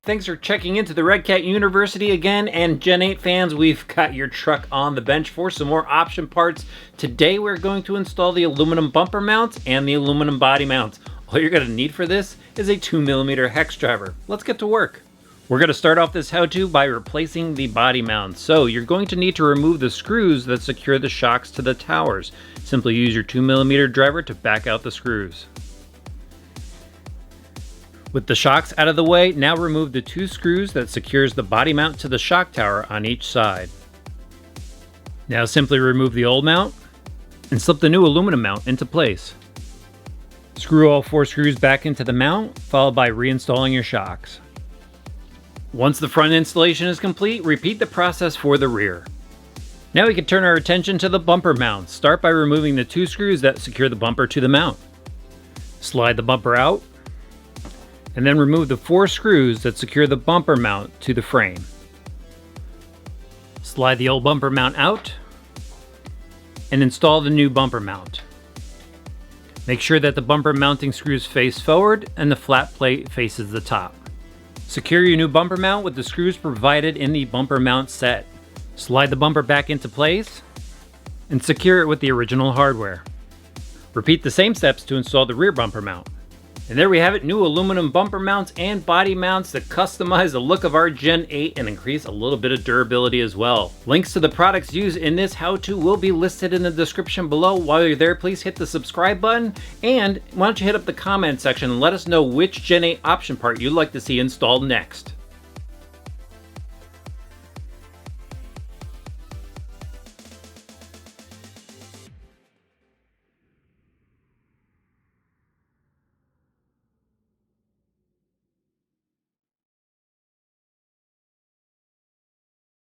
Thanks for checking into the Redcat University again, and Gen 8 fans, we've got your truck on the bench for some more option parts. Today we're going to install the aluminum bumper mounts and the aluminum body mounts. All you're going to need for this is a 2mm hex driver. Let's get to work. We're going to start off this how-to by replacing the body mounts. So you're going to need to remove the screws that secure the shocks to the towers. Simply use your 2mm driver to back out the screws. With the shocks out of the way, now remove the two screws that secures the body mount to the shock tower on each side. Now simply remove the old mount and slip the new aluminum mount into place. Screw all 4 screws back into the mount, followed by reinstalling your shocks. Once the front installation is complete, repeat the process for the rear. Now we can turn our attention to the bumper mounts. Start by removing the 2 screws that secure the bumper to the mount. Slide the bumper out, and then remove the 4 screws that secure the bumper mount to the frame. Slide the old bumper mount out and install the new bumper mount. Make sure that the bumper mounting screws face forward and the flat plate faces the top. Secure your new bumper mount with the screws provided in the bumper mount set. Slide the bumper back into place and secure it with the original hardware. Repeat the same steps to install the rear bumper mount. And there we have it, new aluminum bumper mounts and body mounts that customize the look of our Gen 8 and increase a little bit of durability as well. Links to the products used in this how-to will be listed in the description below. While you're there, please hit the subscribe button, and why don't you hit up the comment section and let us know which Gen 8 option part you'd like to see installed next.